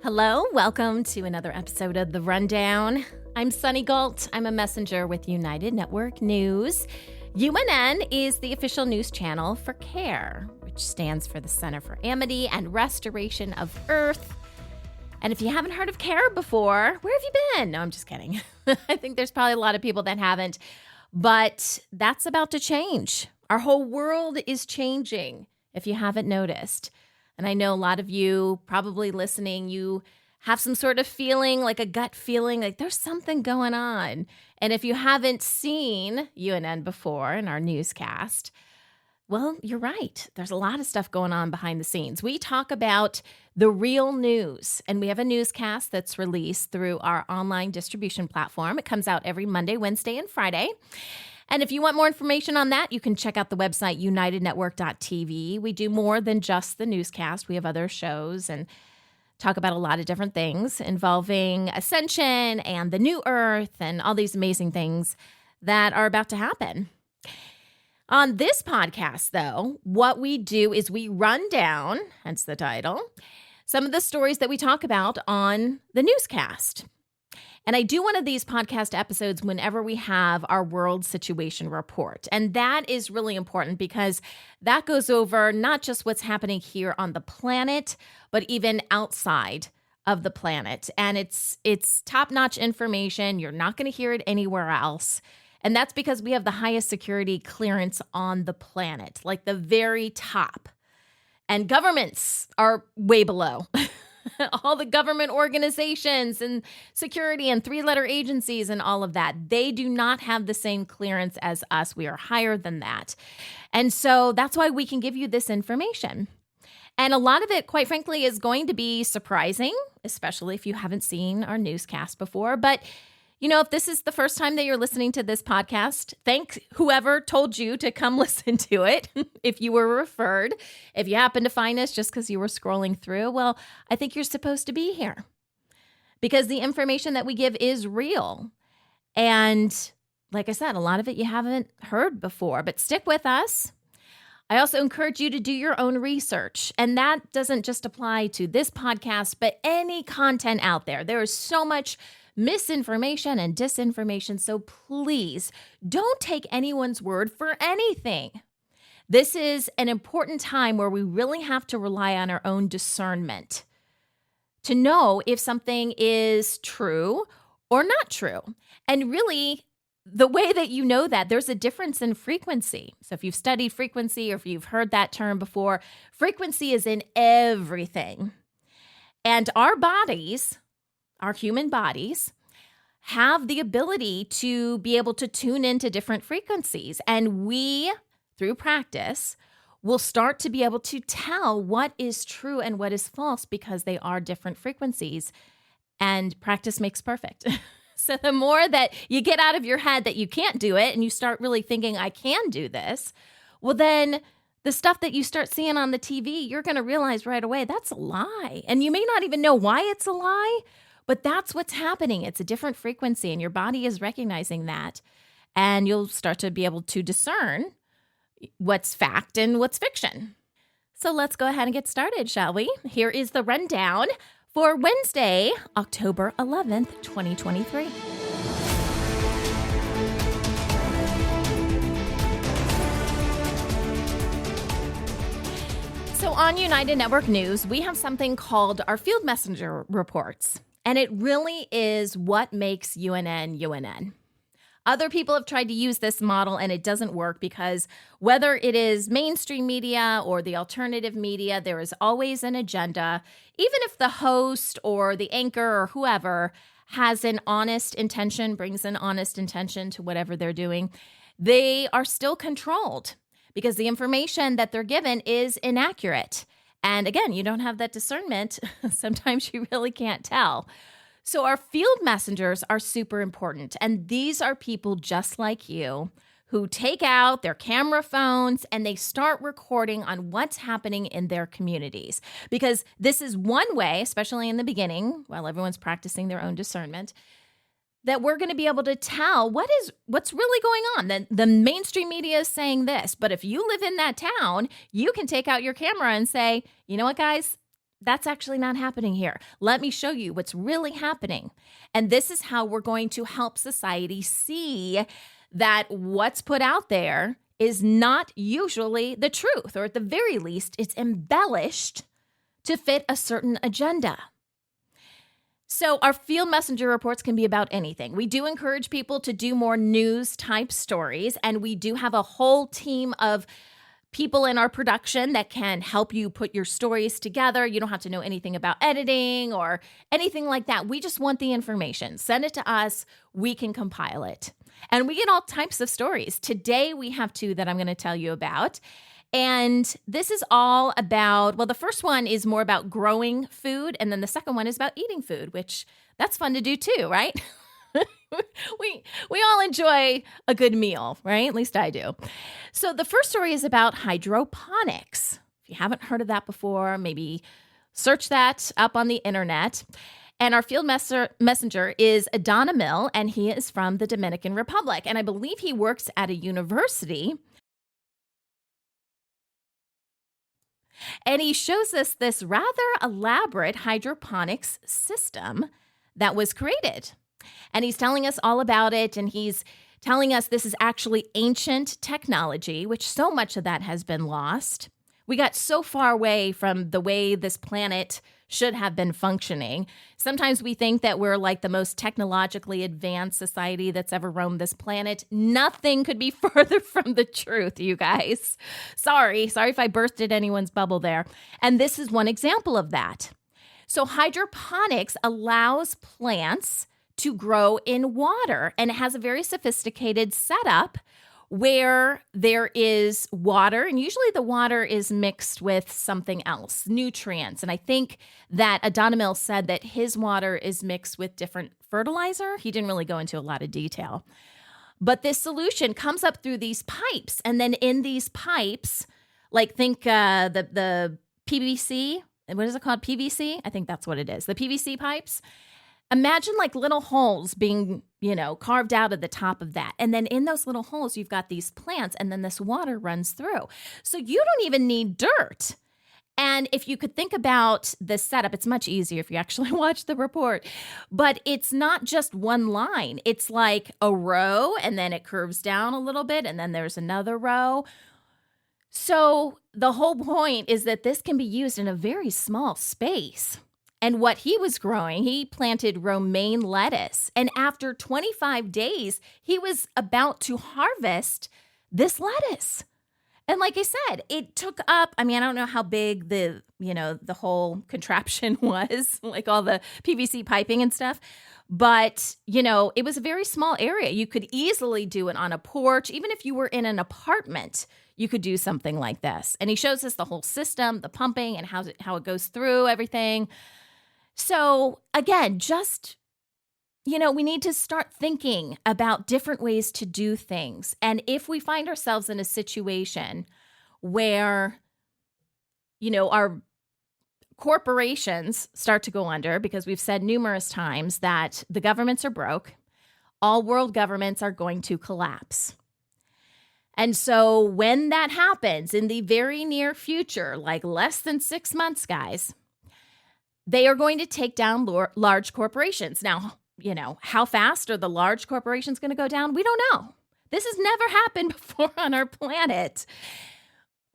Hello, welcome to another episode of The Rundown. I'm Sunny Galt. I'm a messenger with United Network News. UNN is the official news channel for CARE, which stands for the Center for Amity and Restoration of Earth. And if you haven't heard of CARE before, where have you been? No, I'm just kidding. I think there's probably a lot of people that haven't, but that's about to change. Our whole world is changing, if you haven't noticed. And I know a lot of you probably listening, you have some sort of feeling, like a gut feeling, like there's something going on. And if you haven't seen UNN before in our newscast, well, you're right. There's a lot of stuff going on behind the scenes. We talk about the real news, and we have a newscast that's released through our online distribution platform. It comes out every Monday, Wednesday, and Friday. And if you want more information on that, you can check out the website unitednetwork.tv. We do more than just the newscast. We have other shows and talk about a lot of different things involving ascension and the new earth and all these amazing things that are about to happen. On this podcast, though, what we do is we run down, hence the title, some of the stories that we talk about on the newscast. And I do one of these podcast episodes whenever we have our world situation report. And that is really important because that goes over not just what's happening here on the planet, but even outside of the planet. And it's top-notch information. You're not going to hear it anywhere else. And that's because we have the highest security clearance on the planet, like the very top. And governments are way below. All the government organizations and security and three-letter agencies and all of that, they do not have the same clearance as us. We are higher than that. And so that's why we can give you this information. And a lot of it, quite frankly, is going to be surprising, especially if you haven't seen our newscast before. But you know, if this is the first time that you're listening to this podcast, thank whoever told you to come listen to it. If you were referred, if you happen to find us just because you were scrolling through, well, I think you're supposed to be here because the information that we give is real. And like I said, a lot of it you haven't heard before, but stick with us. I also encourage you to do your own research. And that doesn't just apply to this podcast, but any content out there. There is so much misinformation and disinformation. So please don't take anyone's word for anything. This is an important time where we really have to rely on our own discernment to know if something is true or not true. And really, the way that you know that, there's a difference in frequency. So if you've studied frequency or if you've heard that term before, frequency is in everything. And our bodies, our human bodies, have the ability to be able to tune into different frequencies. And we, through practice, will start to be able to tell what is true and what is false because they are different frequencies. And practice makes perfect. So the more that you get out of your head that you can't do it and you start really thinking, I can do this, well, then the stuff that you start seeing on the TV, you're going to realize right away that's a lie. And you may not even know why it's a lie, but that's what's happening. It's a different frequency and your body is recognizing that. And you'll start to be able to discern what's fact and what's fiction. So let's go ahead and get started, shall we? Here is the rundown for Wednesday, October 11th, 2023. So on United Network News, we have something called our Field Messenger Reports. And it really is what makes UNN UNN. Other people have tried to use this model and it doesn't work because whether it is mainstream media or the alternative media, there is always an agenda. Even if the host or the anchor or whoever has an honest intention, brings an honest intention to whatever they're doing, they are still controlled because the information that they're given is inaccurate. And again, you don't have that discernment. Sometimes you really can't tell. So our field messengers are super important. And these are people just like you who take out their camera phones and they start recording on what's happening in their communities. Because this is one way, especially in the beginning, while everyone's practicing their own discernment, that we're going to be able to tell what's really going on. The mainstream media is saying this, but if you live in that town, you can take out your camera and say, you know what, guys, that's actually not happening here. Let me show you what's really happening. And this is how we're going to help society see that what's put out there is not usually the truth, or at the very least, it's embellished to fit a certain agenda. So our field messenger reports can be about anything. We do encourage people to do more news type stories, and we do have a whole team of people in our production that can help you put your stories together. You don't have to know anything about editing or anything like that. We just want the information. Send it to us. We can compile it. And we get all types of stories. Today, we have two that I'm going to tell you about. And this is all about, well, the first one is more about growing food. And then the second one is about eating food, which that's fun to do too, right? we all enjoy a good meal, right? At least I do. So the first story is about hydroponics. If you haven't heard of that before, maybe search that up on the internet. And our field messenger is Adana Mill, and he is from the Dominican Republic. And I believe he works at a university. And he shows us this rather elaborate hydroponics system that was created. And he's telling us all about it, and he's telling us this is actually ancient technology, which so much of that has been lost. We got so far away from the way this planet should have been functioning. Sometimes we think that we're like the most technologically advanced society that's ever roamed this planet. Nothing could be further from the truth, you guys. Sorry if I bursted anyone's bubble there. And this is one example of that. So hydroponics allows plants to grow in water, and it has a very sophisticated setup where there is water, and usually the water is mixed with something else, nutrients. And I think that Adana Mill said that his water is mixed with different fertilizer. He didn't really go into a lot of detail. But this solution comes up through these pipes, and then in these pipes, like think the PVC, what is it called? PVC? I think that's what it is. The PVC pipes. Imagine like little holes being, carved out of the top of that. And then in those little holes, you've got these plants, and then this water runs through. So you don't even need dirt. And if you could think about the setup, it's much easier if you actually watch the report. But it's not just one line. It's like a row, and then it curves down a little bit, and then there's another row. So the whole point is that this can be used in a very small space. And what he was growing, he planted romaine lettuce. And after 25 days, he was about to harvest this lettuce. And like I said, it took up, I don't know how big the whole contraption was, like all the PVC piping and stuff. But, it was a very small area. You could easily do it on a porch. Even if you were in an apartment, you could do something like this. And he shows us the whole system, the pumping, and how it goes through everything. So again, just, we need to start thinking about different ways to do things. And if we find ourselves in a situation where, our corporations start to go under, because we've said numerous times that the governments are broke, all world governments are going to collapse. And so when that happens in the very near future, like less than 6 months, guys, they are going to take down large corporations. Now, how fast are the large corporations going to go down? We don't know. This has never happened before on our planet.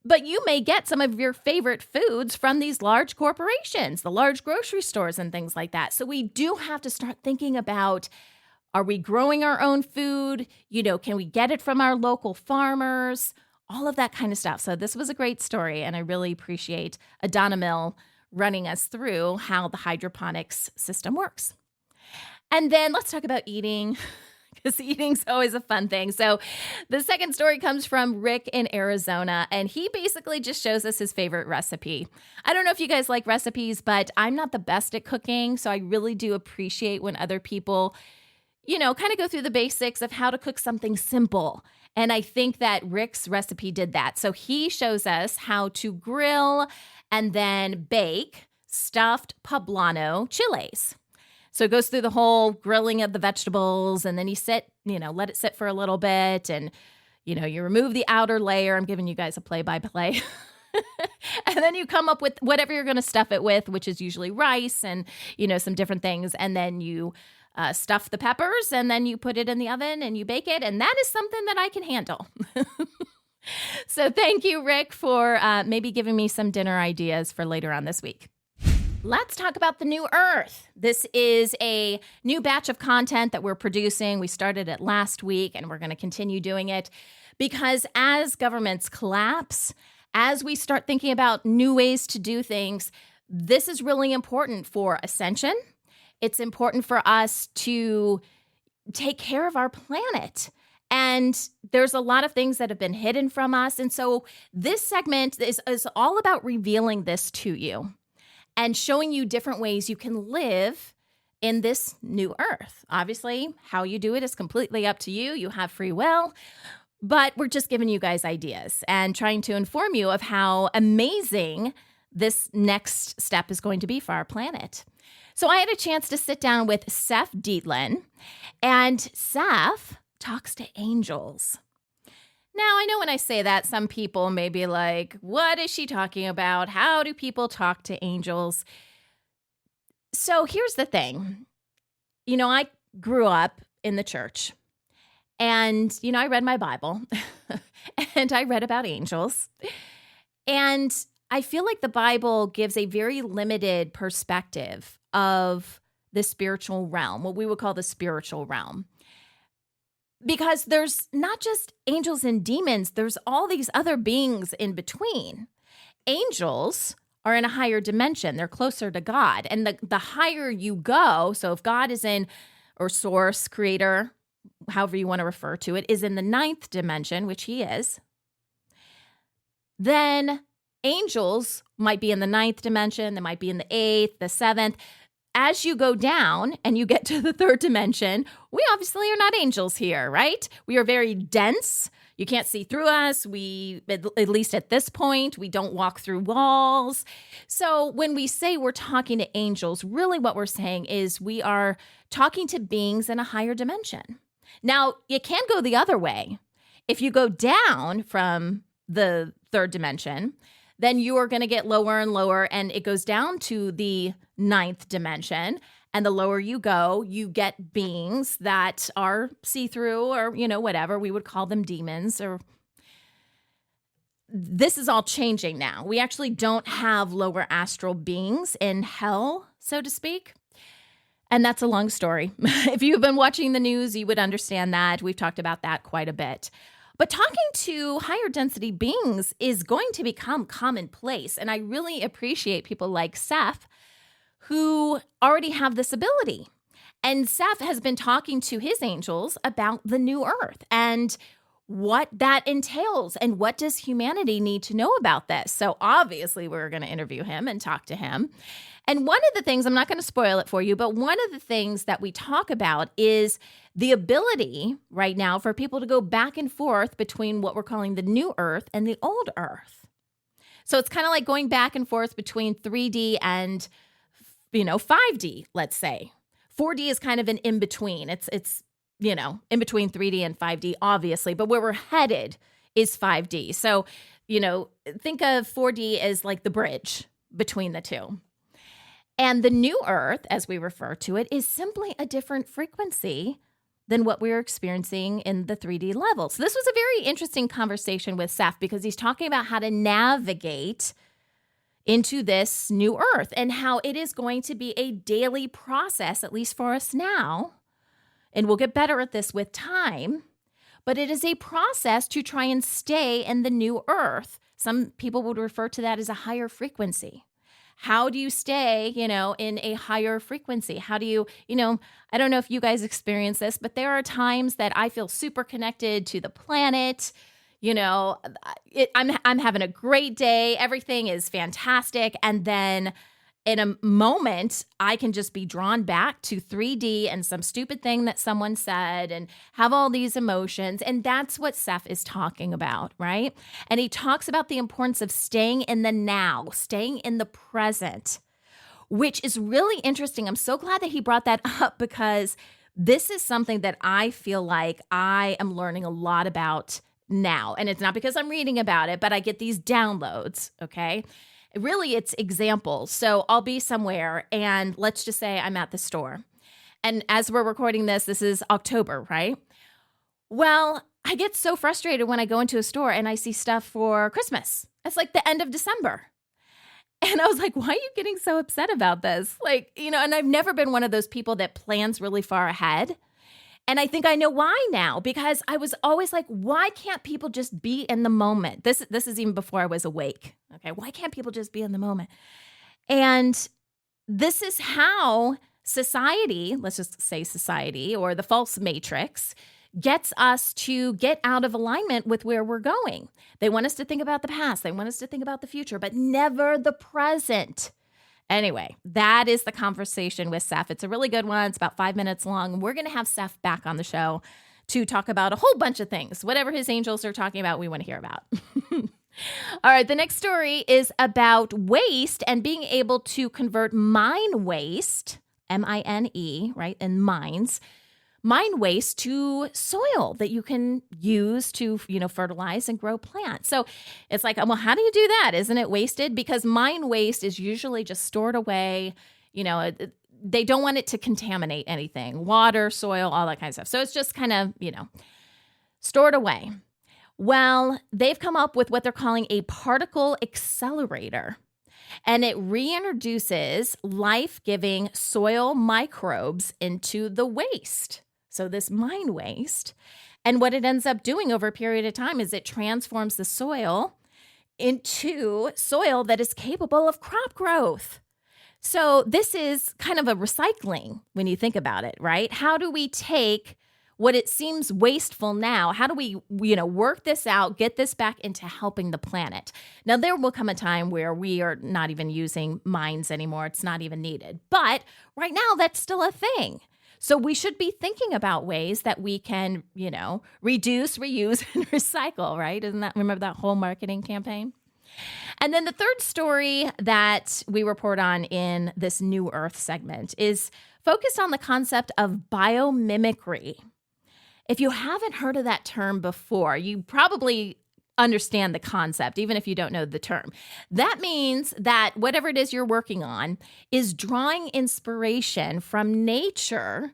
But you may get some of your favorite foods from these large corporations, the large grocery stores and things like that. So we do have to start thinking about, are we growing our own food? Can we get it from our local farmers? All of that kind of stuff. So this was a great story, and I really appreciate Adana Mill running us through how the hydroponics system works. And then let's talk about eating, because eating's always a fun thing. So the second story comes from Rick in Arizona, and he basically just shows us his favorite recipe. I don't know if you guys like recipes, but I'm not the best at cooking, so I really do appreciate when other people, kind of go through the basics of how to cook something simple. And I think that Rick's recipe did that. So he shows us how to grill and then bake stuffed poblano chiles. So it goes through the whole grilling of the vegetables, and then you let it sit for a little bit, and, you remove the outer layer. I'm giving you guys a play-by-play. And then you come up with whatever you're going to stuff it with, which is usually rice and, some different things. And then you stuff the peppers and then you put it in the oven and you bake it. And that is something that I can handle. So thank you, Rick, for maybe giving me some dinner ideas for later on this week. Let's talk about the new Earth. This is a new batch of content that we're producing. We started it last week and we're going to continue doing it because as governments collapse, as we start thinking about new ways to do things, this is really important for ascension. It's important for us to take care of our planet. And there's a lot of things that have been hidden from us. And so this segment is all about revealing this to you and showing you different ways you can live in this new Earth. Obviously, how you do it is completely up to you. You have free will. But we're just giving you guys ideas and trying to inform you of how amazing this next step is going to be for our planet. So I had a chance to sit down with Seth Dietlin, and Seth talks to angels. Now, I know when I say that, some people may be like, what is she talking about? How do people talk to angels? So here's the thing. I grew up in the church. And, I read my Bible and I read about angels. And I feel like the Bible gives a very limited perspective of the spiritual realm, what we would call the spiritual realm. Because there's not just angels and demons, there's all these other beings in between. Angels are in a higher dimension. They're closer to God. And the higher you go, so if God is in, or source, creator, however you want to refer to it, is in the 9th dimension, which he is, then angels might be in the 9th dimension, they might be in the 8th, the 7th. As you go down and you get to the 3rd dimension, we obviously are not angels here, right? We are very dense. You can't see through us. We, at least at this point, we don't walk through walls. So when we say we're talking to angels, really what we're saying is we are talking to beings in a higher dimension. Now, it can go the other way. If you go down from the 3rd dimension, then you are going to get lower and lower, and it goes down to the 9th dimension. And the lower you go, you get beings that are see-through or, whatever. We would call them demons. Or this is all changing now. We actually don't have lower astral beings in hell, so to speak. And that's a long story. If you've been watching the news, you would understand that. We've talked about that quite a bit. But talking to higher density beings is going to become commonplace. And I really appreciate people like Seth who already have this ability. And Seth has been talking to his angels about the new Earth and what that entails and what does humanity need to know about this. So obviously we're going to interview him and talk to him. And one of the things, I'm not going to spoil it for you, but one of the things that we talk about is the ability right now for people to go back and forth between what we're calling the new Earth and the old Earth. So it's kind of like going back and forth between 3D and 5D, let's say. 4D is kind of an in-between. It's in between 3D and 5D, obviously, but where we're headed is 5D. So, think of 4D as like the bridge between the two. And the new Earth, as we refer to it, is simply a different frequency than what we're experiencing in the 3D level. So this was a very interesting conversation with Seth because he's talking about how to navigate into this new Earth and how it is going to be a daily process, at least for us now. And we'll get better at this with time, but it is a process to try and stay in the new Earth. Some people would refer to that as a higher frequency. How do you stay, in a higher frequency? How do you, I don't know if you guys experience this, but there are times that I feel super connected to the planet. I'm having a great day. Everything is fantastic. And then in a moment, I can just be drawn back to 3D and some stupid thing that someone said and have all these emotions. And that's what Seth is talking about, right? And he talks about the importance of staying in the now, staying in the present, which is really interesting. I'm so glad that he brought that up because this is something that I feel like I am learning a lot about now. And it's not because I'm reading about it, but I get these downloads, okay? Really, it's examples. So I'll be somewhere and let's just say I'm at the store. And as we're recording this, this is October, right? Well, I get so frustrated when I go into a store and I see stuff for Christmas. It's like the end of December. And I was like, why are you getting so upset about this? Like, and I've never been one of those people that plans really far ahead. And I think I know why now, because I was always like, why can't people just be in the moment? This is even before I was awake. Okay, why can't people just be in the moment? And this is how society, let's just say society or the false matrix, gets us to get out of alignment with where we're going. They want us to think about the past. They want us to think about the future, but never the present. Anyway, that is the conversation with Seth. It's a really good one. It's about 5 minutes long. We're going to have Seth back on the show to talk about a whole bunch of things. Whatever his angels are talking about, we want to hear about. All right, the next story is about waste and being able to convert mine waste, M-I-N-E, right, and mine waste to soil that you can use to, fertilize and grow plants. So it's like, well, how do you do that? Isn't it wasted? Because mine waste is usually just stored away. They don't want it to contaminate anything, water, soil, all that kind of stuff. So it's just kind of, stored away. Well, they've come up with what they're calling a particle accelerator. And it reintroduces life-giving soil microbes into the waste. So this mine waste. And what it ends up doing over a period of time is it transforms the soil into soil that is capable of crop growth. So this is kind of a recycling when you think about it, right? How do we take what it seems wasteful now? How do we, work this out, get this back into helping the planet? Now, there will come a time where we are not even using mines anymore. It's not even needed. But right now, that's still a thing. So we should be thinking about ways that we can, reduce, reuse, and recycle, right? Remember that whole marketing campaign? And then the third story that we report on in this New Earth segment is focused on the concept of biomimicry. If you haven't heard of that term before, you probably understand the concept, even if you don't know the term. That means that whatever it is you're working on is drawing inspiration from nature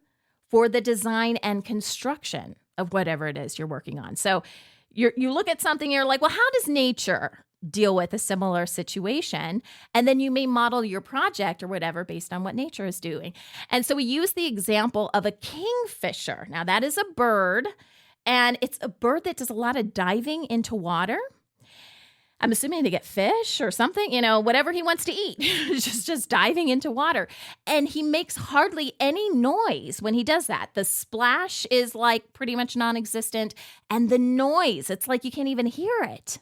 for the design and construction of whatever it is you're working on. So you look at something, you're like, well, how does nature deal with a similar situation? And then you may model your project or whatever based on what nature is doing. And so we use the example of a kingfisher. Now, that is a bird, and it's a bird that does a lot of diving into water. I'm assuming to get fish or something, whatever he wants to eat, just diving into water. And he makes hardly any noise when he does that. The splash is like pretty much non-existent. And the noise, it's like you can't even hear it.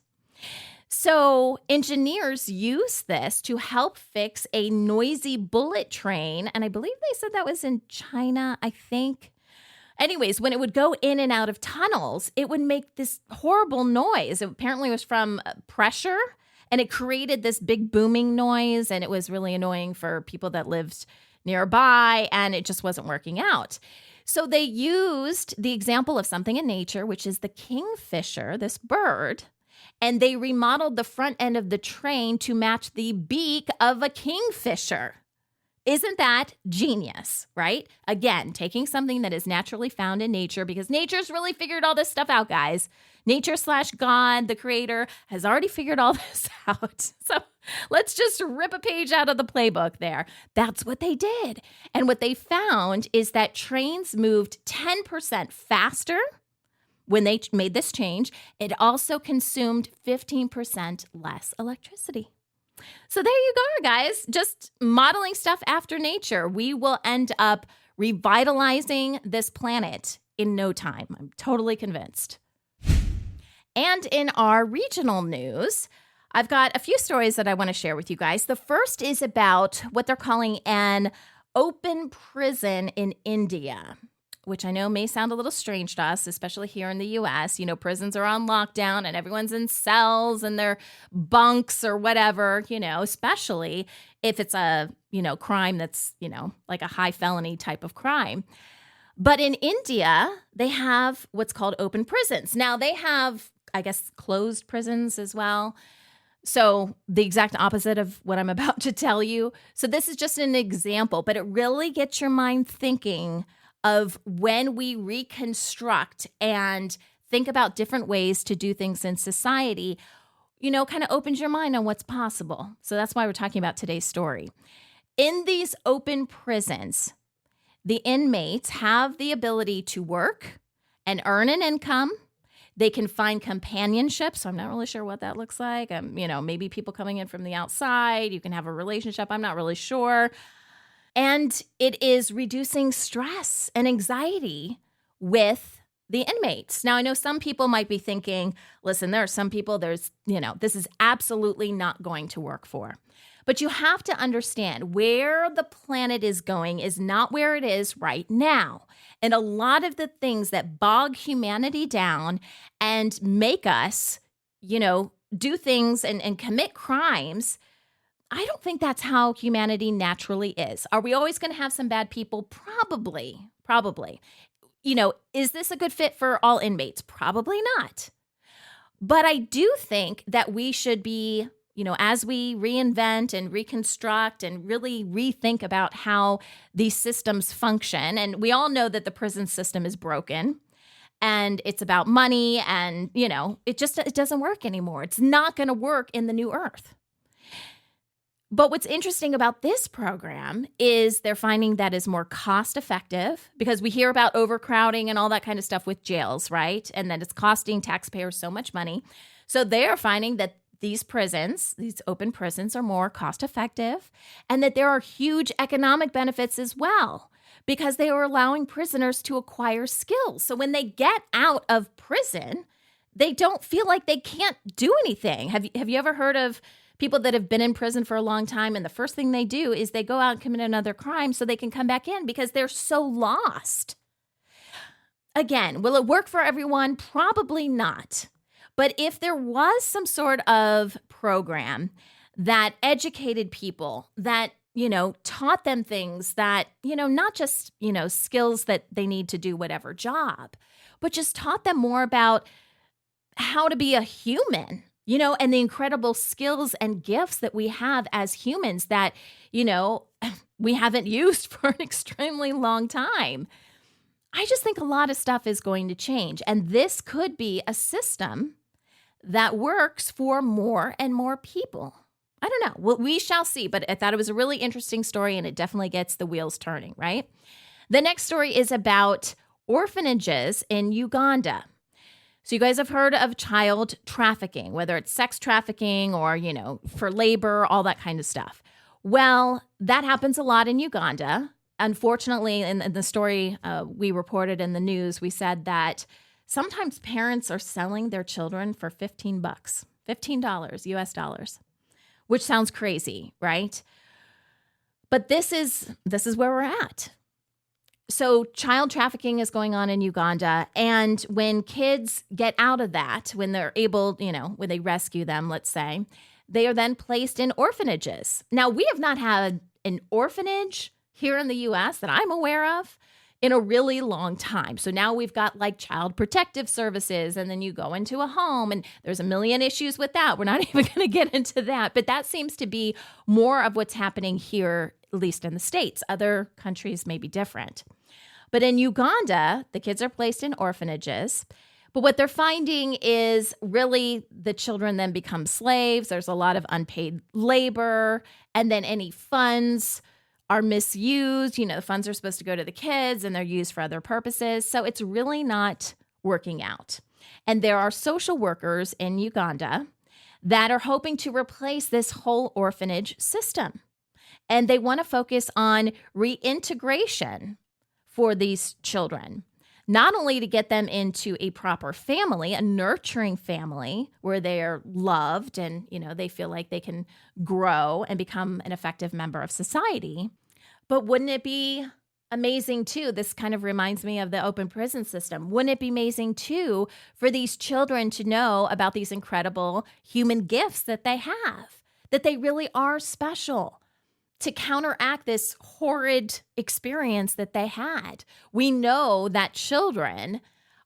So engineers use this to help fix a noisy bullet train. And I believe they said that was in China, I think. Anyways, when it would go in and out of tunnels, it would make this horrible noise. It apparently was from pressure, and it created this big booming noise, and it was really annoying for people that lived nearby, and it just wasn't working out. So they used the example of something in nature, which is the kingfisher, this bird, and they remodeled the front end of the train to match the beak of a kingfisher. Isn't that genius, right? Again, taking something that is naturally found in nature, because nature's really figured all this stuff out, guys. Nature/God, the creator, has already figured all this out. So let's just rip a page out of the playbook there. That's what they did. And what they found is that trains moved 10% faster when they made this change. It also consumed 15% less electricity. So there you go, guys. Just modeling stuff after nature. We will end up revitalizing this planet in no time. I'm totally convinced. And in our regional news, I've got a few stories that I want to share with you guys. The first is about what they're calling an open prison in India, which I know may sound a little strange to us, especially here in the U.S. Prisons are on lockdown and everyone's in cells and their bunks or whatever, especially if it's a, crime that's, like a high felony type of crime. But in India, they have what's called open prisons. Now, they have I guess, closed prisons as well. So the exact opposite of what I'm about to tell you. So this is just an example, but it really gets your mind thinking of when we reconstruct and think about different ways to do things in society, kind of opens your mind on what's possible. So that's why we're talking about today's story. In these open prisons, the inmates have the ability to work and earn an income. They can find companionship. So I'm not really sure what that looks like. Maybe people coming in from the outside. You can have a relationship. I'm not really sure. And it is reducing stress and anxiety with the inmates. Now, I know some people might be thinking, listen, there are some people this is absolutely not going to work for. But you have to understand where the planet is going is not where it is right now. And a lot of the things that bog humanity down and make us, do things and commit crimes, I don't think that's how humanity naturally is. Are we always going to have some bad people? Probably. Is this a good fit for all inmates? Probably not. But I do think that we should be, as we reinvent and reconstruct and really rethink about how these systems function. And we all know that the prison system is broken and it's about money and, it doesn't work anymore. It's not going to work in the new earth. But what's interesting about this program is they're finding that is more cost effective because we hear about overcrowding and all that kind of stuff with jails, right? And that it's costing taxpayers so much money. So they are finding that these open prisons are more cost effective and that there are huge economic benefits as well because they are allowing prisoners to acquire skills. So when they get out of prison, they don't feel like they can't do anything. Have you ever heard of people that have been in prison for a long time and the first thing they do is they go out and commit another crime so they can come back in because they're so lost? Again, will it work for everyone? Probably not. But if there was some sort of program that educated people, that, taught them things that, not just, skills that they need to do whatever job, but just taught them more about how to be a human, and the incredible skills and gifts that we have as humans that, we haven't used for an extremely long time. I just think a lot of stuff is going to change. And this could be a system that works for more and more people. I don't know. Well, we shall see. But I thought it was a really interesting story, and it definitely gets the wheels turning, right? The next story is about orphanages in Uganda. So you guys have heard of child trafficking, whether it's sex trafficking or, for labor, all that kind of stuff. Well, that happens a lot in Uganda. Unfortunately, in the story we reported in the news, we said that sometimes parents are selling their children for $15, $15 US dollars, which sounds crazy, right? But this is where we're at. So child trafficking is going on in Uganda. And when kids get out of that, when they're able, when they rescue them, let's say, they are then placed in orphanages. Now, we have not had an orphanage here in the U.S. that I'm aware of in a really long time. So now we've got like child protective services, and then you go into a home and there's a million issues with that. We're not even going to get into that. But that seems to be more of what's happening here, at least in the States. Other countries may be different. But in Uganda, the kids are placed in orphanages. But what they're finding is really the children then become slaves. There's a lot of unpaid labor, and then any funds are misused. The funds are supposed to go to the kids and they're used for other purposes. So it's really not working out. And there are social workers in Uganda that are hoping to replace this whole orphanage system. And they want to focus on reintegration for these children, not only to get them into a proper family, a nurturing family where they are loved and, they feel like they can grow and become an effective member of society. But wouldn't it be amazing too? This kind of reminds me of the open prison system. Wouldn't it be amazing too for these children to know about these incredible human gifts that they have, that they really are special, to counteract this horrid experience that they had? We know that children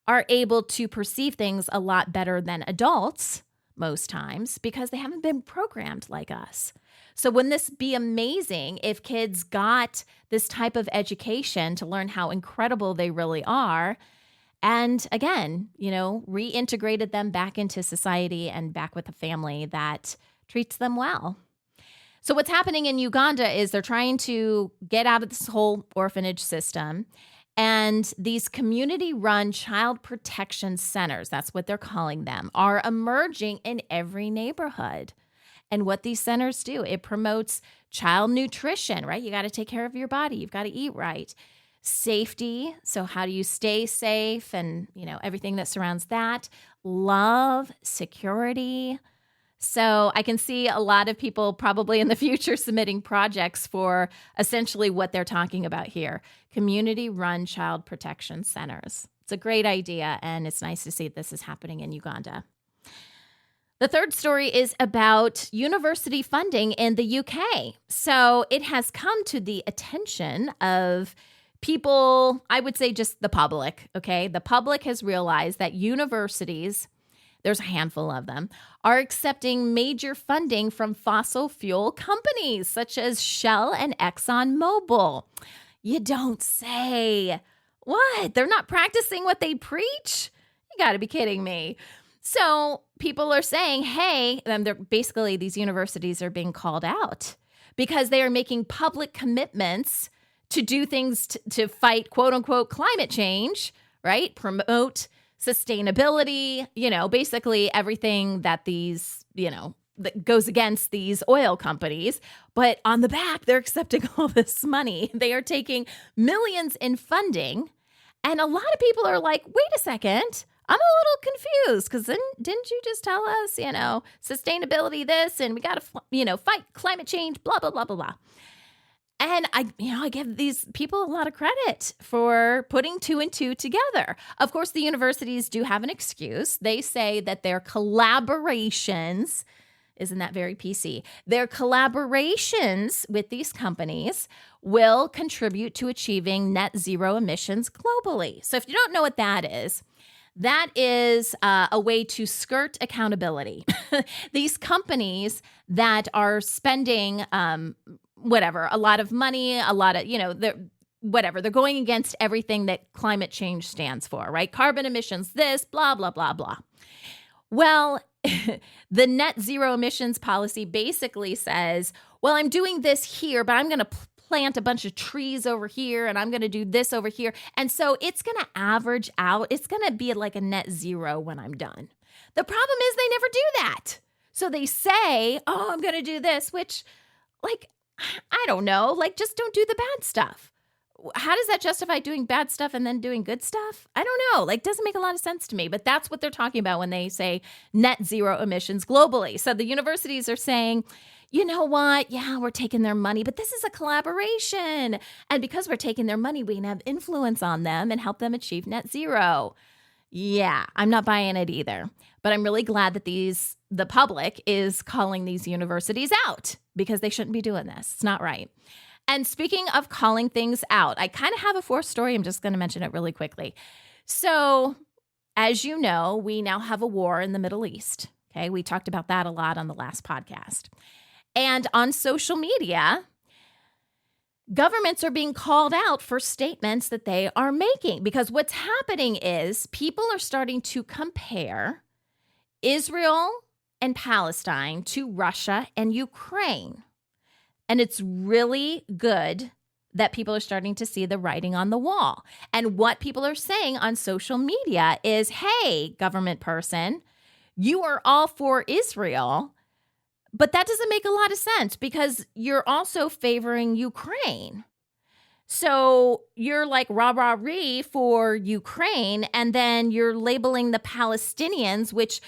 are able to perceive things a lot better than adults most times because they haven't been programmed like us. So wouldn't this be amazing if kids got this type of education to learn how incredible they really are? And again, reintegrated them back into society and back with a family that treats them well. So what's happening in Uganda is they're trying to get out of this whole orphanage system. And these community-run child protection centers, that's what they're calling them, are emerging in every neighborhood. And what these centers do, it promotes child nutrition, right? You got to take care of your body. You've got to eat right. Safety. So how do you stay safe and, everything that surrounds that. Love, security. So I can see a lot of people probably in the future submitting projects for essentially what they're talking about here. Community-run child protection centers. It's a great idea, and it's nice to see this is happening in Uganda. The third story is about university funding in the UK. So it has come to the attention of people, I would say just the public, okay? The public has realized that universities, there's a handful of them, are accepting major funding from fossil fuel companies such as Shell and ExxonMobil. You don't say. What? They're not practicing what they preach? You got to be kidding me. So people are saying, hey, basically these universities are being called out because they are making public commitments to do things to fight, quote unquote, climate change, right? Promote sustainability, basically everything that these, that goes against these oil companies. But on the back, they're accepting all this money. They are taking millions in funding. And a lot of people are like, wait a second, I'm a little confused because didn't you just tell us, sustainability this and we got to, fight climate change, blah, blah, blah, blah, blah. And I give these people a lot of credit for putting two and two together. Of course, the universities do have an excuse. They say that their collaborations, isn't that very PC? Their collaborations with these companies will contribute to achieving net zero emissions globally. So if you don't know what that is a way to skirt accountability. These companies that are spending a lot of money, a lot of, they're going against everything that climate change stands for, right? Carbon emissions, this, blah, blah, blah, blah. Well, the net zero emissions policy basically says, well, I'm doing this here, but I'm going to plant a bunch of trees over here and I'm going to do this over here. And so it's going to average out. It's going to be like a net zero when I'm done. The problem is they never do that. So they say, oh, I'm going to do this, which I don't know, just don't do the bad stuff. How does that justify doing bad stuff and then doing good stuff? I don't know. Doesn't make a lot of sense to me, but that's what they're talking about when they say net zero emissions globally. So the universities are saying, you know what? Yeah, we're taking their money, but this is a collaboration. And because we're taking their money, we can have influence on them and help them achieve net zero. Yeah, I'm not buying it either. But I'm really glad that the public is calling these universities out because they shouldn't be doing this. It's not right. And speaking of calling things out, I kind of have a fourth story. I'm just going to mention it really quickly. So, as you know, we now have a war in the Middle East. Okay, we talked about that a lot on the last podcast. And on social media, governments are being called out for statements that they are making because what's happening is people are starting to compare Israel and Palestine to Russia and Ukraine. And it's really good that people are starting to see the writing on the wall. And what people are saying on social media is, hey, government person, you are all for Israel, but that doesn't make a lot of sense because you're also favoring Ukraine. So you're like rah-rah-ree for Ukraine, and then you're labeling the Palestinians, which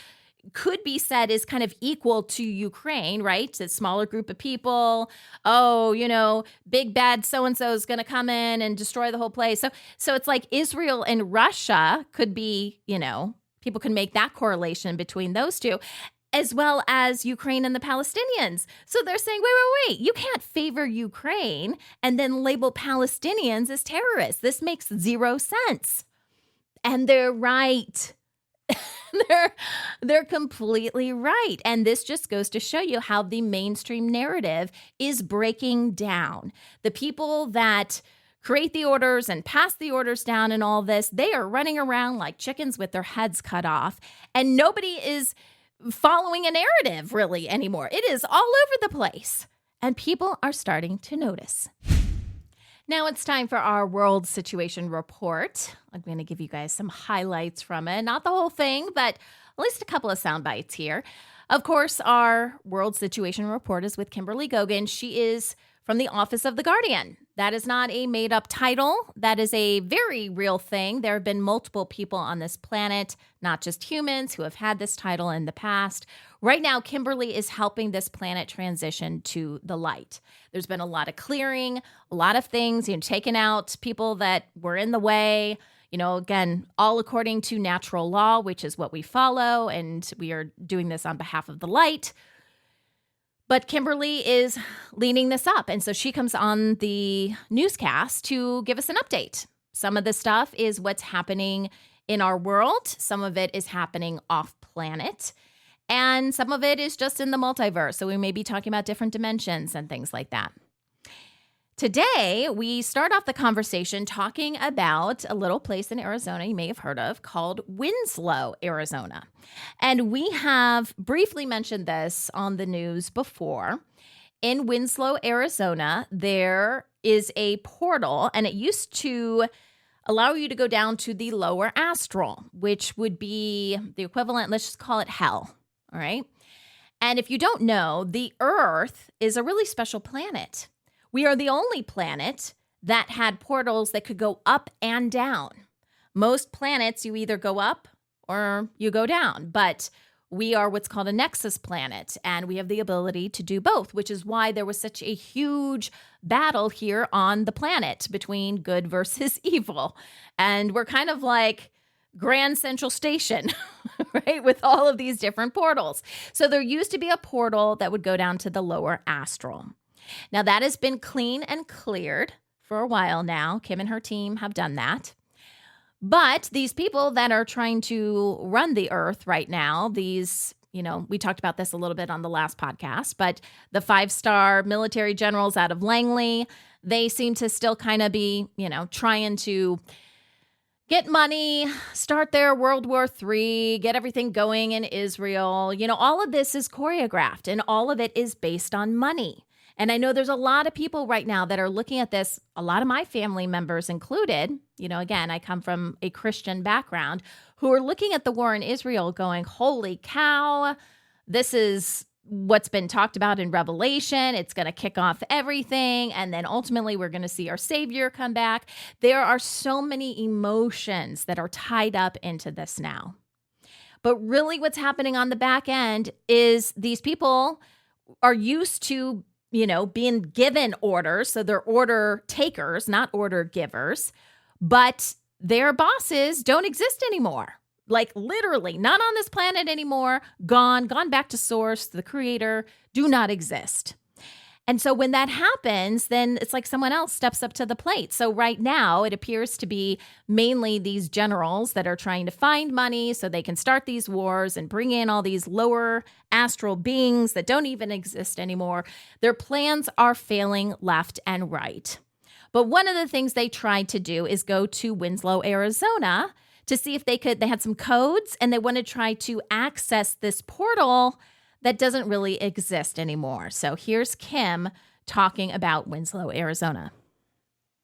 could be said is kind of equal to Ukraine, right? It's a smaller group of people. Oh, big bad so-and-so is going to come in and destroy the whole place. So it's like Israel and Russia could be, people can make that correlation between those two, as well as Ukraine and the Palestinians. So they're saying, wait, you can't favor Ukraine and then label Palestinians as terrorists. This makes zero sense. And they're right. They're completely right. And this just goes to show you how the mainstream narrative is breaking down. The people that create the orders and pass the orders down and all this, they are running around like chickens with their heads cut off. And nobody is following a narrative really anymore. It is all over the place. And people are starting to notice. Now it's time for our world situation report. I'm going to give you guys some highlights from it. Not the whole thing, but at least a couple of sound bites here. Of course, our world situation report is with Kimberly Gogan. She is from the Office of the Guardian. That is not a made-up title. That is a very real thing. There have been multiple people on this planet, not just humans, who have had this title in the past. Right now, Kimberly is helping this planet transition to the light. There's been a lot of clearing, a lot of things, taking out people that were in the way, again, all according to natural law, which is what we follow, and we are doing this on behalf of the light. But Kimberly is leading this up, and so she comes on the newscast to give us an update. Some of the stuff is what's happening in our world. Some of it is happening off planet. And some of it is just in the multiverse. So we may be talking about different dimensions and things like that. Today, we start off the conversation talking about a little place in Arizona you may have heard of called Winslow, Arizona. And we have briefly mentioned this on the news before. In Winslow, Arizona, there is a portal, and it used to allow you to go down to the lower astral, which would be the equivalent, let's just call it hell. All right. And if you don't know, the Earth is a really special planet. We are the only planet that had portals that could go up and down. Most planets, you either go up or you go down, but we are what's called a nexus planet, and we have the ability to do both, which is why there was such a huge battle here on the planet between good versus evil. And we're kind of like Grand Central Station, right? With all of these different portals. So there used to be a portal that would go down to the lower astral. Now that has been clean and cleared for a while now. Kim and her team have done that. But these people that are trying to run the Earth right now, these, we talked about this a little bit on the last podcast, but the 5-star military generals out of Langley, they seem to still kind of be, trying to get money, start their World War III, get everything going in Israel. All of this is choreographed and all of it is based on money. And I know there's a lot of people right now that are looking at this, a lot of my family members included. Again, I come from a Christian background, who are looking at the war in Israel going, holy cow, this is what's been talked about in Revelation. It's going to kick off everything. And then ultimately we're going to see our Savior come back. There are so many emotions that are tied up into this now. But really what's happening on the back end is these people are used to, being given orders. So they're order takers, not order givers. But their bosses don't exist anymore. Like literally not on this planet anymore, gone back to source, the creator, do not exist. And so when that happens, then it's like someone else steps up to the plate. So right now it appears to be mainly these generals that are trying to find money so they can start these wars and bring in all these lower astral beings that don't even exist anymore. Their plans are failing left and right. But one of the things they tried to do is go to Winslow, Arizona, to see if they had some codes, and they want to try to access this portal that doesn't really exist anymore. So here's Kim talking about Winslow, Arizona.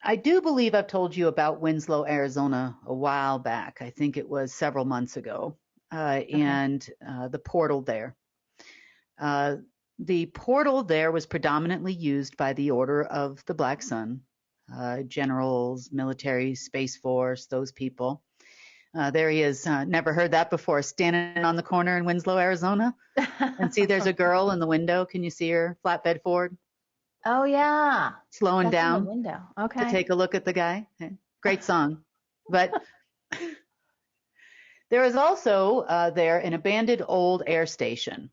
I do believe I've told you about Winslow, Arizona a while back. I think it was several months ago, and the portal there. The portal there was predominantly used by the Order of the Black Sun, generals, military, Space Force, those people. There he is. Never heard that before. Standing on the corner in Winslow, Arizona. And see, there's a girl in the window. Can you see her? Flatbed Ford. Oh, yeah. Slowing That's down in the window. Okay. to take a look at the guy. Great song. But there is also there an abandoned old air station.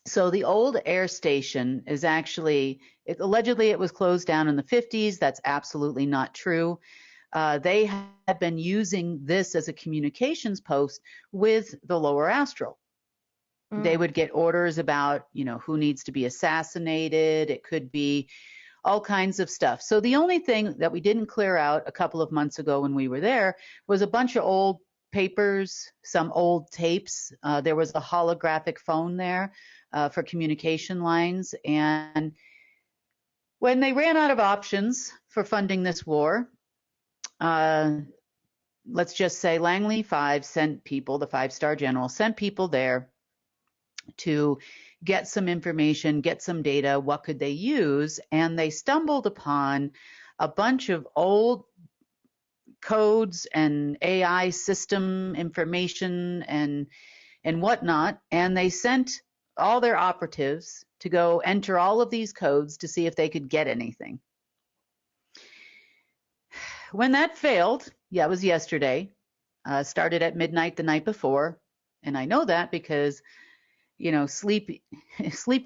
So the old air station is actually, allegedly it was closed down in the 50s. That's absolutely not true. they had been using this as a communications post with the lower astral. They would get orders about, who needs to be assassinated. It could be all kinds of stuff. So the only thing that we didn't clear out a couple of months ago when we were there was a bunch of old papers, some old tapes. There was a holographic phone there for communication lines. And when they ran out of options for funding this war, let's just say Langley 5 sent people, the 5-star general sent people there to get some information, get some data, what could they use? And they stumbled upon a bunch of old codes and AI system information and whatnot, and they sent all their operatives to go enter all of these codes to see if they could get anything. When that failed, it was yesterday, started at midnight the night before, and I know that because sleep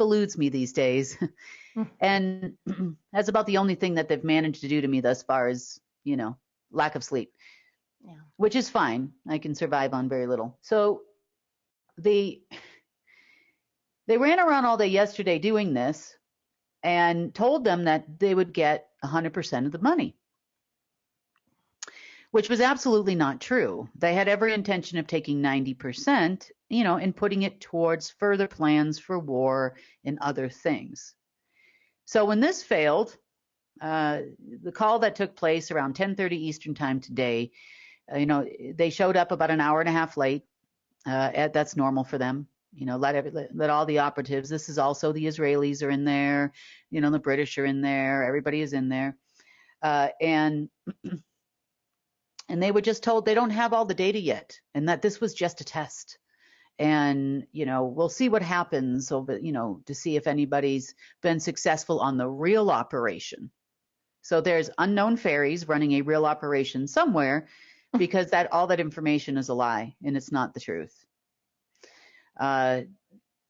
eludes me these days. And that's about the only thing that they've managed to do to me thus far is, lack of sleep, which is fine. I can survive on very little. So they ran around all day yesterday doing this and told them that they would get 100% of the money, which was absolutely not true. They had every intention of taking 90%, and putting it towards further plans for war and other things. So when this failed, the call that took place around 10:30 Eastern time today, they showed up about an hour and a half late. That's normal for them. Let all the operatives. This is also the Israelis are in there. The British are in there. Everybody is in there, and they were just told they don't have all the data yet, and that this was just a test. And, we'll see what happens over, to see if anybody's been successful on the real operation. So there's unknown fairies running a real operation somewhere because all that information is a lie and it's not the truth.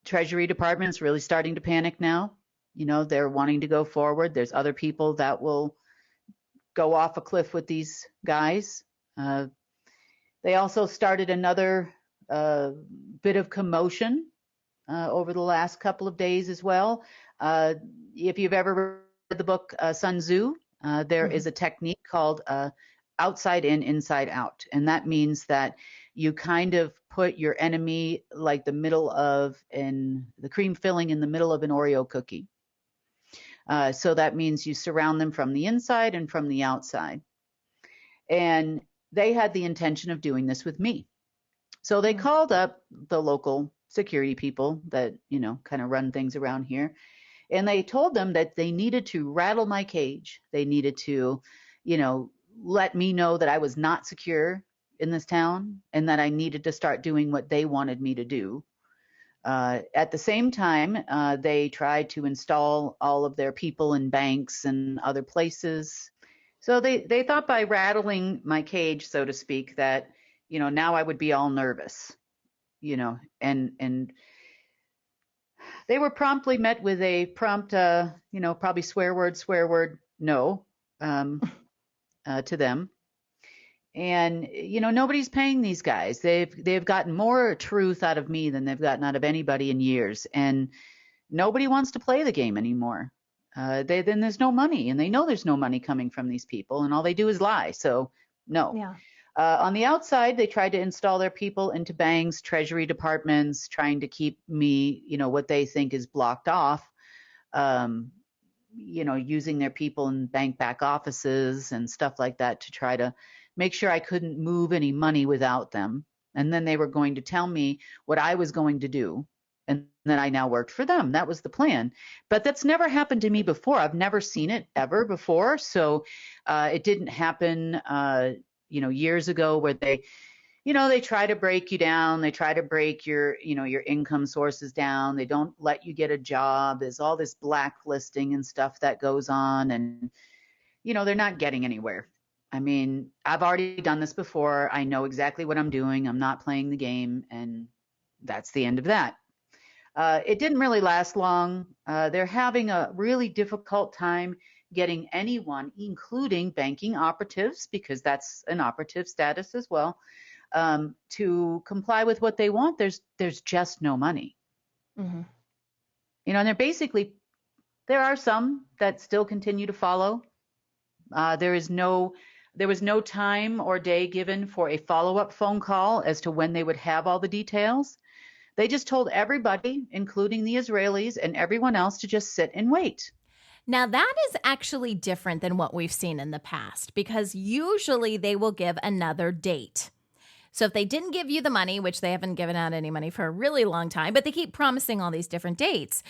Treasury Department's really starting to panic now. They're wanting to go forward. There's other people that will go off a cliff with these guys. They also started another bit of commotion over the last couple of days as well. If you've ever read the book Sun Tzu, there is a technique called outside in, inside out. And that means that you kind of put your enemy like the middle of the cream filling in the middle of an Oreo cookie. So that means you surround them from the inside and from the outside. And they had the intention of doing this with me. So they called up the local security people that, kind of run things around here. And they told them that they needed to rattle my cage. They needed to, let me know that I was not secure in this town and that I needed to start doing what they wanted me to do. At the same time, they tried to install all of their people in banks and other places. So they thought by rattling my cage, so to speak, that now I would be all nervous, and they were promptly met with a prompt, probably swear word, no, to them. And, nobody's paying these guys. They've gotten more truth out of me than they've gotten out of anybody in years. And nobody wants to play the game anymore. Then there's no money, and they know there's no money coming from these people, and all they do is lie. So no. Yeah. On the outside, they tried to install their people into banks, treasury departments, trying to keep me, what they think is blocked off, using their people in bank back offices and stuff like that to try to make sure I couldn't move any money without them. And then they were going to tell me what I was going to do. And then I now worked for them. That was the plan. But that's never happened to me before. I've never seen it ever before. So it didn't happen years ago where they try to break you down. They try to break your income sources down. They don't let you get a job. There's all this blacklisting and stuff that goes on, and, they're not getting anywhere. I mean, I've already done this before. I know exactly what I'm doing. I'm not playing the game, and that's the end of that. It didn't really last long. They're having a really difficult time getting anyone, including banking operatives, because that's an operative status as well, to comply with what they want. There's just no money. Mm-hmm. And there are some that still continue to follow. There was no time or day given for a follow-up phone call as to when they would have all the details. They just told everybody, including the Israelis and everyone else, to just sit and wait. Now, that is actually different than what we've seen in the past, because usually they will give another date. So if they didn't give you the money, which they haven't given out any money for a really long time, but they keep promising all these different dates,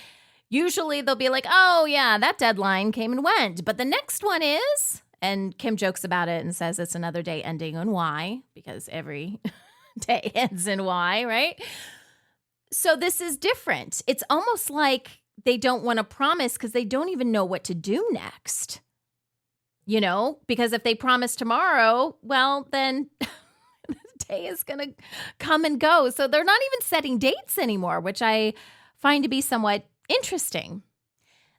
usually they'll be like, oh, yeah, that deadline came and went. But the next one is, and Kim jokes about it and says it's another day ending in Y, because every day ends in Y, right? So this is different. It's almost like they don't want to promise because they don't even know what to do next. Because if they promise tomorrow, well, then the day is going to come and go. So they're not even setting dates anymore, which I find to be somewhat interesting.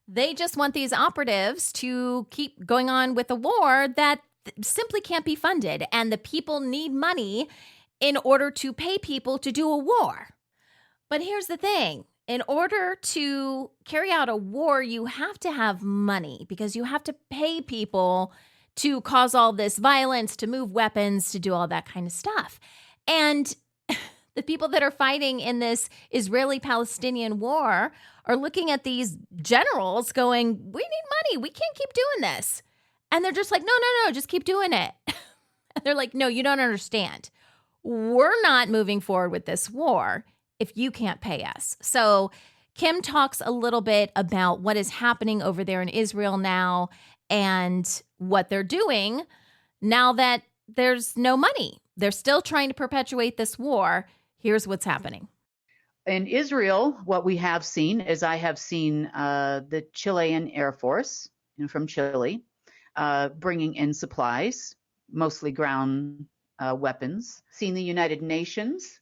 They just want these operatives to keep going on with a war that simply can't be funded. And the people need money in order to pay people to do a war. But here's the thing. In order to carry out a war, you have to have money because you have to pay people to cause all this violence, to move weapons, to do all that kind of stuff. And the people that are fighting in this Israeli-Palestinian war are looking at these generals going, we need money. We can't keep doing this. And they're just like, no, just keep doing it. And they're like, no, you don't understand. We're not moving forward with this war if you can't pay us. So Kim talks a little bit about what is happening over there in Israel now and what they're doing now that there's no money. They're still trying to perpetuate this war. Here's what's happening. In Israel, what we have seen is I have seen the Chilean Air Force from Chile bringing in supplies, mostly ground weapons. Seen the United Nations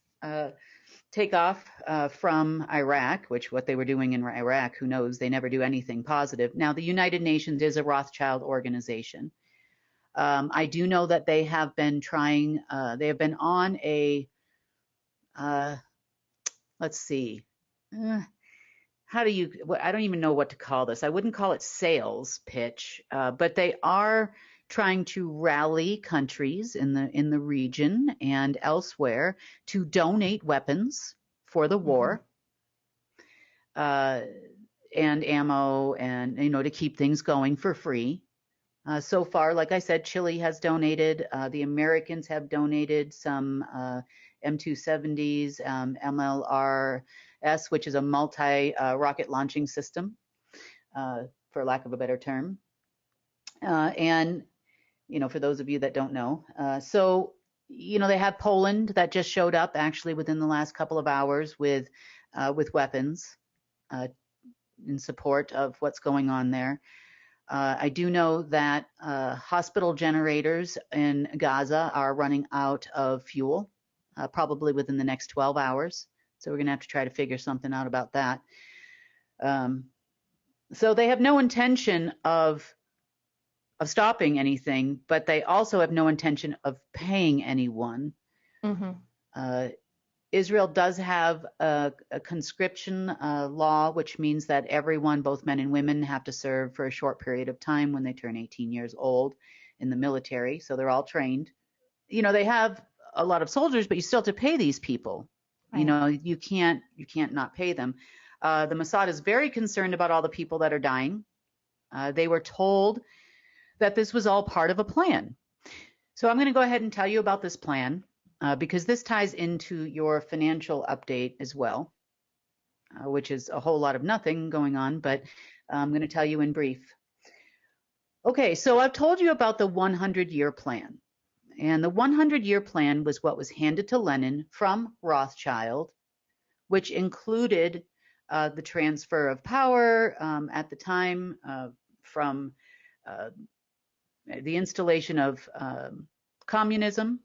take off from Iraq, which what they were doing in Iraq, who knows, they never do anything positive. Now, the United Nations is a Rothschild organization. I do know that they have been trying, they have been on a, let's see, I don't even know what to call this. I wouldn't call it sales pitch, but they are trying to rally countries in the region and elsewhere to donate weapons for the war, and ammo, and to keep things going for free. So far, like I said, Chile has donated. The Americans have donated some M270s, MLRS, which is a multi-rocket launching system, for lack of a better term. And for those of you that don't know. So they have Poland that just showed up actually within the last couple of hours with weapons in support of what's going on there. I do know that hospital generators in Gaza are running out of fuel, probably within the next 12 hours. So we're going to have to try to figure something out about that. So they have no intention of stopping anything, but they also have no intention of paying anyone. Israel does have a conscription law, which means that everyone, both men and women, have to serve for a short period of time when they turn 18 years old in the military. So they're all trained. They have a lot of soldiers, but you still have to pay these people. Right. You can't not pay them. The Mossad is very concerned about all the people that are dying. They were told that this was all part of a plan. So I'm going to go ahead and tell you about this plan because this ties into your financial update as well, which is a whole lot of nothing going on, but I'm going to tell you in brief. Okay, so I've told you about the 100-year plan. And the 100-year plan was what was handed to Lenin from Rothschild, which included the transfer of power at the time from the installation of communism,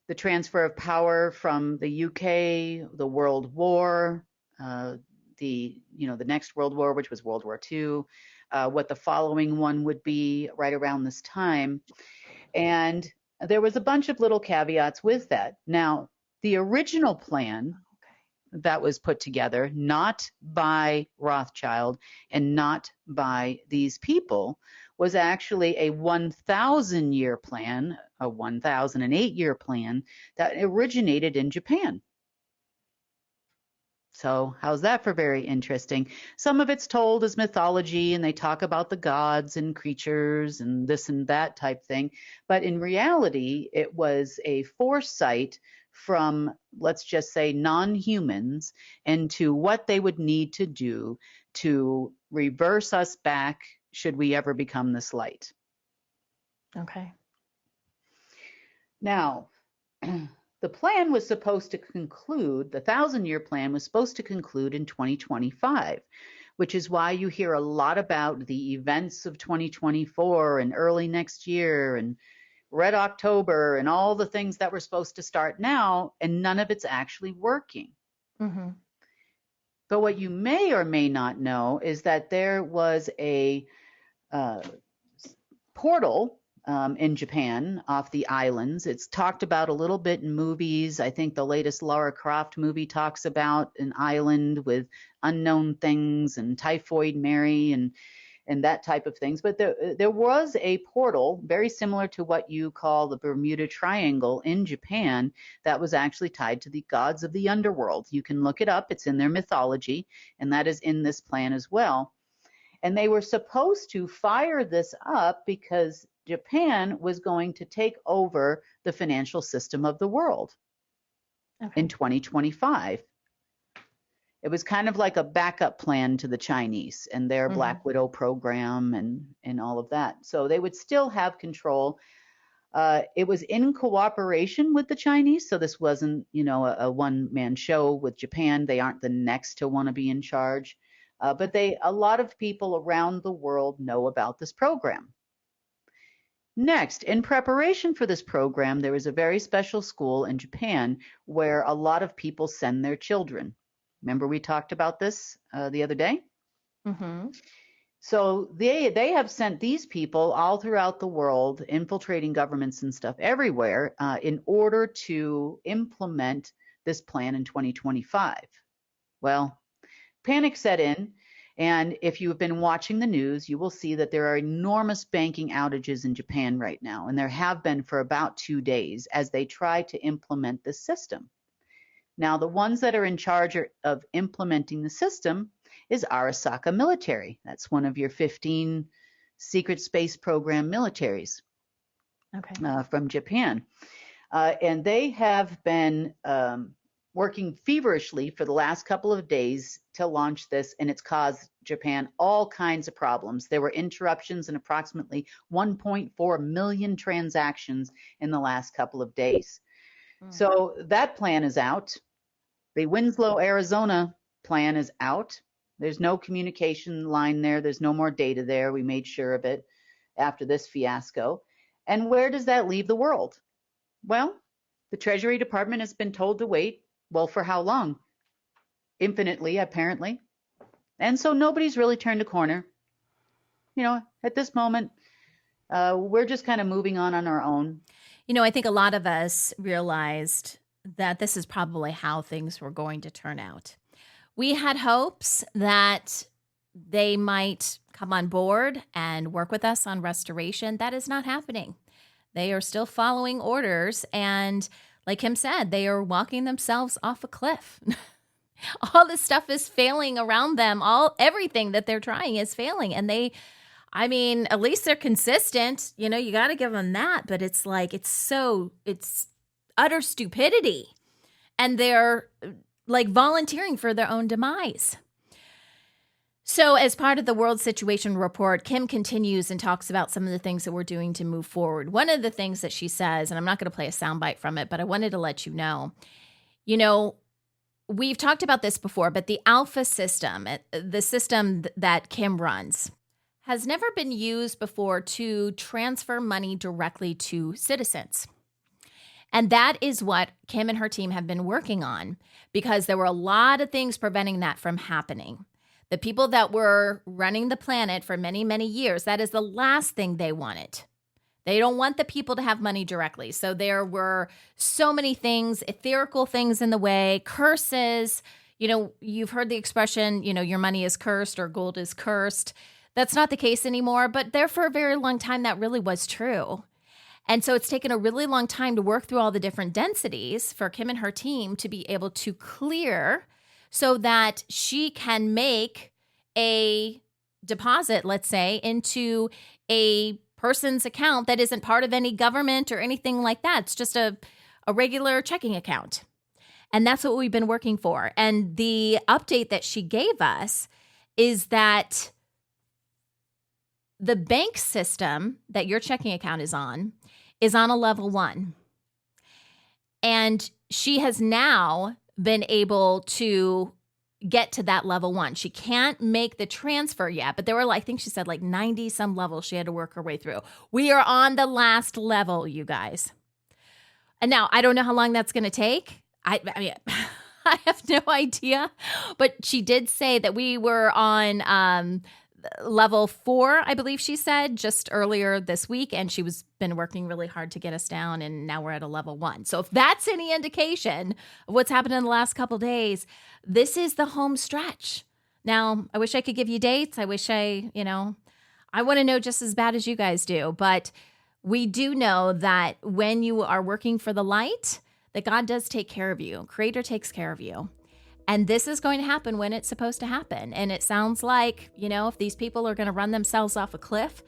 the transfer of power from the UK, the World War, the next World War, which was World War II, what the following one would be right around this time. And there was a bunch of little caveats with that. Now, the original plan that was put together, not by Rothschild and not by these people, was actually a 1,000-year plan, a 1,008-year plan that originated in Japan. So how's that for very interesting? Some of it's told as mythology, and they talk about the gods and creatures and this and that type thing. But in reality, it was a foresight from, let's just say, non-humans into what they would need to do to reverse us back should we ever become this light. Okay. Now, the plan was supposed to conclude, the 1,000-year plan was supposed to conclude in 2025, which is why you hear a lot about the events of 2024 and early next year and Red October and all the things that were supposed to start now, and none of it's actually working. Mm-hmm. But what you may or may not know is that there was a portal in Japan off the islands. It's talked about a little bit in movies. I think the latest Lara Croft movie talks about an island with unknown things and Typhoid Mary and that type of things. But there was a portal very similar to what you call the Bermuda Triangle in Japan that was actually tied to the gods of the underworld. You can look it up. It's in their mythology, and that is in this plan as well. And they were supposed to fire this up because Japan was going to take over the financial system of the world in 2025. It was kind of like a backup plan to the Chinese and their Black Widow program and all of that. So they would still have control. It was in cooperation with the Chinese. So this wasn't, a one-man show with Japan. They aren't the next to want to be in charge. But a lot of people around the world know about this program. Next, in preparation for this program, there is a very special school in Japan where a lot of people send their children. Remember we talked about this the other day? Mm-hmm. So they have sent these people all throughout the world, infiltrating governments and stuff everywhere, in order to implement this plan in 2025. Well, panic set in, and if you have been watching the news, you will see that there are enormous banking outages in Japan right now, and there have been for about 2 days as they try to implement this system. Now, the ones that are in charge of implementing the system is Arasaka Military. That's one of your 15 secret space program militaries from Japan. And they have been working feverishly for the last couple of days to launch this, and it's caused Japan all kinds of problems. There were interruptions in approximately 1.4 million transactions in the last couple of days. So that plan is out. The Winslow, Arizona plan is out. There's no communication line there. There's no more data there. We made sure of it after this fiasco. And where does that leave the world? Well, the Treasury Department has been told to wait. Well, for how long? Infinitely, apparently. And so nobody's really turned a corner. At this moment, we're just kind of moving on our own. I think a lot of us realized that this is probably how things were going to turn out. We had hopes that they might come on board and work with us on restoration. That is not happening. They are still following orders. And like Kim said, they are walking themselves off a cliff. All this stuff is failing around them. Everything that they're trying is failing. And at least they're consistent. You got to give them that. But it's like, it's utter stupidity. And they're like volunteering for their own demise. So as part of the World Situation Report, Kim continues and talks about some of the things that we're doing to move forward. One of the things that she says, and I'm not going to play a soundbite from it, but I wanted to let you know, we've talked about this before, but the Alpha system, the system that Kim runs, has never been used before to transfer money directly to citizens. And that is what Kim and her team have been working on because there were a lot of things preventing that from happening. The people that were running the planet for many, many years, that is the last thing they wanted. They don't want the people to have money directly. So there were so many things, etherical things in the way, curses. You've heard the expression, your money is cursed or gold is cursed. That's not the case anymore, but there for a very long time, that really was true. And so it's taken a really long time to work through all the different densities for Kim and her team to be able to clear so that she can make a deposit, let's say, into a person's account that isn't part of any government or anything like that. It's just a regular checking account. And that's what we've been working for. And the update that she gave us is that the bank system that your checking account is on a level 1. And she has now been able to get to that level 1. She can't make the transfer yet, but there were, I think she said 90 some levels she had to work her way through. We are on the last level, you guys. And now I don't know how long that's going to take. I mean, I have no idea, but she did say that we were on level 4, I believe she said, just earlier this week, and she was been working really hard to get us down, and now we're at a level 1. So if that's any indication of what's happened in the last couple days, this is the home stretch. Now, I wish I could give you dates. I wish I want to know just as bad as you guys do, but we do know that when you are working for the light, that God does take care of you. Creator takes care of you. And this is going to happen when it's supposed to happen. And it sounds like, if these people are going to run themselves off a cliff,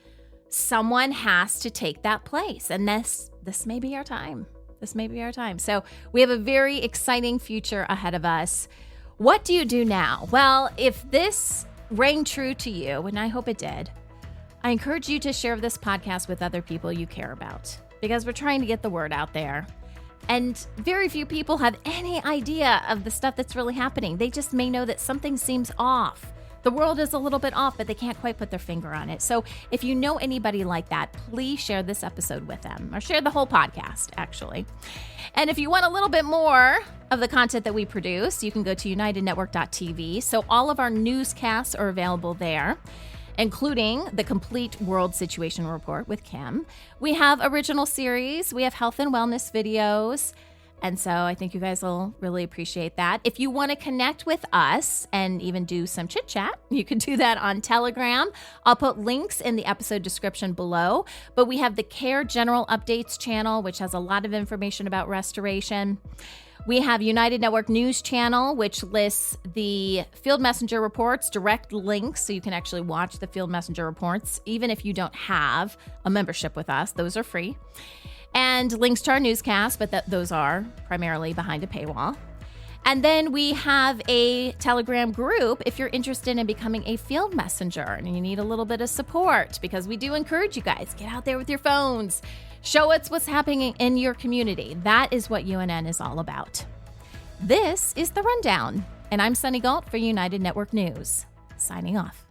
someone has to take that place. And this may be our time. This may be our time. So we have a very exciting future ahead of us. What do you do now? Well, if this rang true to you, and I hope it did, I encourage you to share this podcast with other people you care about, because we're trying to get the word out there. And very few people have any idea of the stuff that's really happening. They just may know that something seems off. The world is a little bit off, but they can't quite put their finger on it. So if you know anybody like that, please share this episode with them, or share the whole podcast, actually. And if you want a little bit more of the content that we produce, you can go to unitednetwork.tv. So all of our newscasts are available there, including the complete world situation report with Kim. We have original series. We have health and wellness videos. And so I think you guys will really appreciate that. If you want to connect with us and even do some chit chat, you can do that on Telegram. I'll put links in the episode description below. But we have the Care General Updates channel, which has a lot of information about restoration. We have United Network News Channel, which lists the Field Messenger reports, direct links, so you can actually watch the Field Messenger reports, even if you don't have a membership with us. Those are free. And links to our newscasts, but those are primarily behind a paywall. And then we have a Telegram group if you're interested in becoming a field messenger and you need a little bit of support, because we do encourage you guys, get out there with your phones. Show us what's happening in your community. That is what UNN is all about. This is The Rundown, and I'm Sunny Galt for United Network News. Signing off.